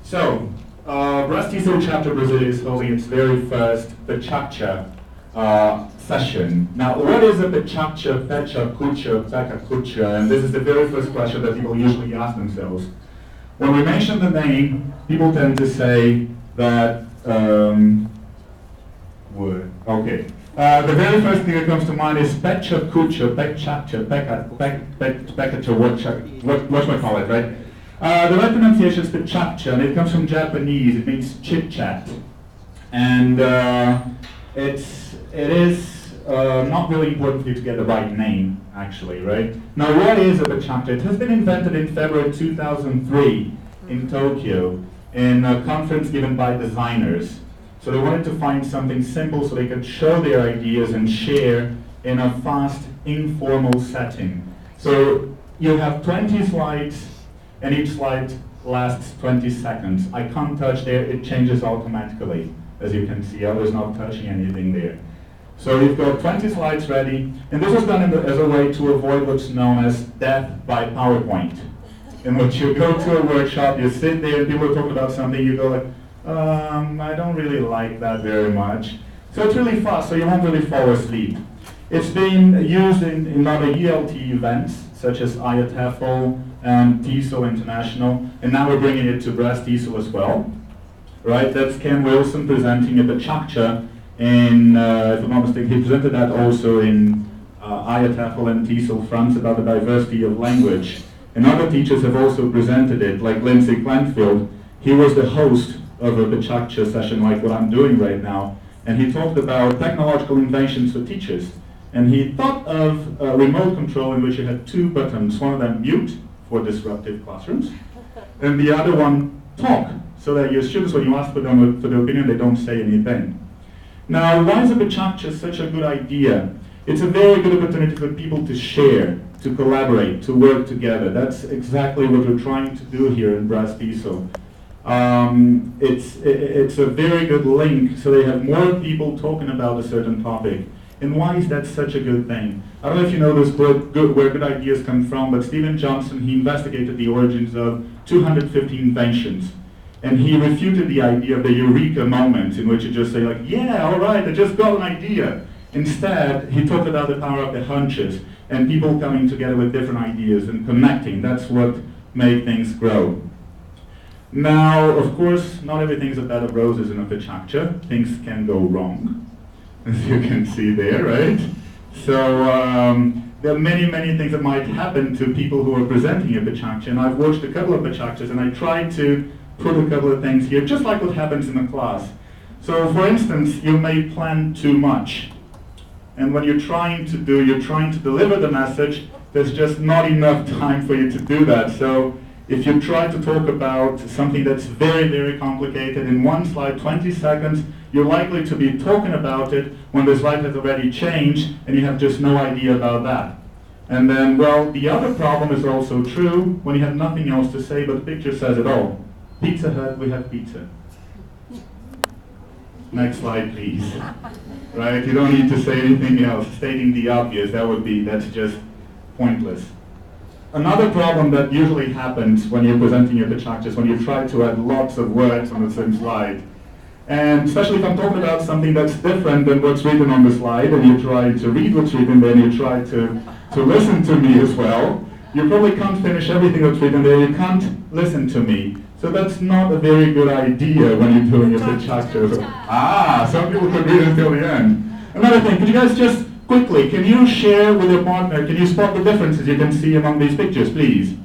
So, BrazTesol chapter Brazil is holding its very first Pecha session. Now, what is a Pecha, Pecha, Kucha, Pecha, Kucha? And this is the very first question that people usually ask themselves. When we mention the name, people tend to say that, okay. The very first thing that comes to mind is Pecha, Kucha, Pecha, what should I call it, right? The right pronunciation is Pecha, and it comes from Japanese. It means chit-chat. And it is not really important for you to get the right name, actually, right? Now, what is a Pecha? It has been invented in February 2003 in Tokyo in a conference given by designers. So they wanted to find something simple so they could show their ideas and share in a fast, informal setting. So you have 20 slides, and each slide lasts 20 seconds. I can't touch there, it changes automatically. As you can see, I was not touching anything there. So you've got 20 slides ready, and this was done as a way to avoid what's known as death by PowerPoint. In which you go to a workshop, you sit there, and people talk about something, you go like, I don't really like that very much. So it's really fast, so you won't really fall asleep. It's been used in other ELT events, such as BrazTesol and TESOL International, and now we're bringing it to BrazTesol as well. Right, that's Ken Wilson presenting at the Pecha in, if I'm not mistaken, he presented that also in BrazTesol and TESOL France about the diversity of language. And other teachers have also presented it, like Lindsay Clanfield. He was the host of a Pecha session like what I'm doing right now, and he talked about technological inventions for teachers. And he thought of a remote control in which you had two buttons, one of them mute for disruptive classrooms, and the other one talk, so that your students, when you ask for them for their opinion, they don't say anything. Now, why is a Pecha such a good idea? It's a very good opportunity for people to share, to collaborate, to work together. That's exactly what we're trying to do here in BrazTesol. It's a very good link, so they have more people talking about a certain topic. And why is that such a good thing? I don't know if you know this book, Where Good Ideas Come From, but Stephen Johnson, he investigated the origins of 250 inventions. And he refuted the idea of the eureka moment, in which you just say like, yeah, all right, I just got an idea. Instead, he talked about the power of the hunches, and people coming together with different ideas and connecting. That's what made things grow. Now, of course, not everything is a bed of roses in a Pecha. Things can go wrong, as you can see there, right? So there are many, many things that might happen to people who are presenting a Pecha, and I've watched a couple of Pechachas, and I tried to put a couple of things here, just like what happens in a class. So, for instance, you may plan too much, and when you're trying to deliver the message, there's just not enough time for you to do that. So if you try to talk about something that's very, very complicated in one slide, 20 seconds, you're likely to be talking about it when the slide has already changed and you have just no idea about that. And then, well, the other problem is also true when you have nothing else to say, but the picture says it all. Pizza Hut, we have pizza. Next slide, please. Right, you don't need to say anything else. Stating the obvious, that's just pointless. Another problem that usually happens when you're presenting your Pecha is when you try to add lots of words on the same slide. And especially if I'm talking about something that's different than what's written on the slide, and you try to read what's written there, and you try to listen to me as well, you probably can't finish everything that's written there, you can't listen to me. So that's not a very good idea when you're doing a Pecha. Some people could read until the end. Another thing, could you guys just quickly, can you share with your partner, can you spot the differences you can see among these pictures, please?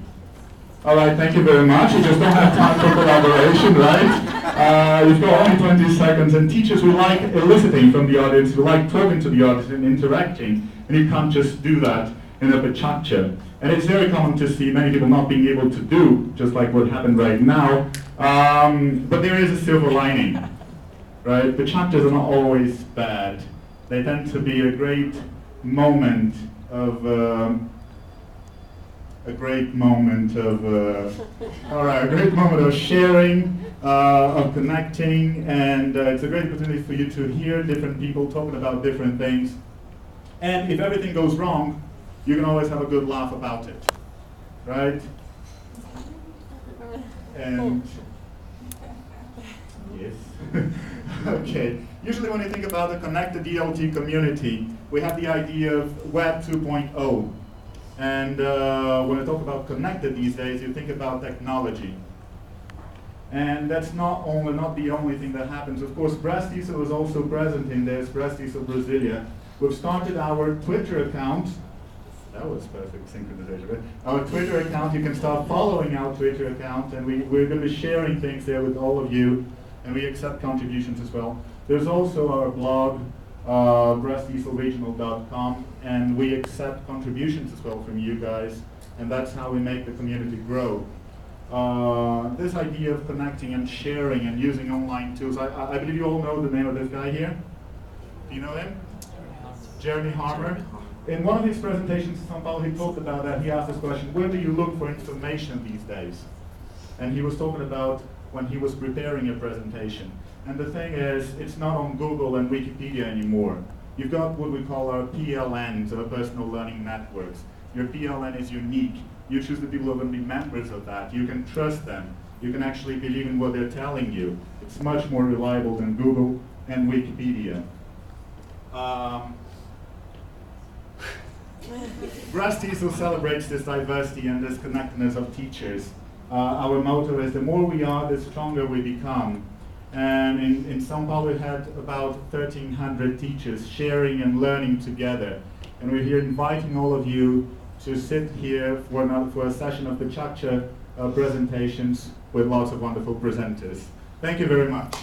All right, thank you very much. You just don't have time for collaboration, right? You've got only 20 seconds, and teachers who like eliciting from the audience, who like talking to the audience and interacting, and you can't just do that in a Pecha. And it's very common to see many people not being able to do, just like what happened right now, but there is a silver lining, right? Pechachas are not always bad. They tend to be a great moment of sharing, of connecting, and it's a great opportunity for you to hear different people talking about different things. And if everything goes wrong, you can always have a good laugh about it, right? And Yes. Okay. Usually when you think about the connected DLT community, we have the idea of Web 2.0. And when I talk about connected these days, you think about technology. And that's not the only thing that happens. Of course, BrazTesol is also present in this, BrazTesol Brasilia. We've started our Twitter account. That was perfect synchronization, right? Our Twitter account, you can start following our Twitter account, and we're going to be sharing things there with all of you, and we accept contributions as well. There's also our blog, BrazTesolRegional.com, and we accept contributions as well from you guys, and that's how we make the community grow. This idea of connecting and sharing and using online tools, I believe you all know the name of this guy here. Do you know him? Jeremy Harmer. In one of his presentations in São Paulo, he talked about that. He asked this question, where do you look for information these days? And he was talking about when he was preparing a presentation. And the thing is, it's not on Google and Wikipedia anymore. You've got what we call our PLNs, or personal learning networks. Your PLN is unique. You choose the people who are going to be members of that. You can trust them. You can actually believe in what they're telling you. It's much more reliable than Google and Wikipedia. BrazTesol celebrates this diversity and this connectedness of teachers. Our motto is, the more we are, the stronger we become. And in São Paulo, we had about 1,300 teachers sharing and learning together. And we're here inviting all of you to sit here for a session of the Pecha presentations with lots of wonderful presenters. Thank you very much.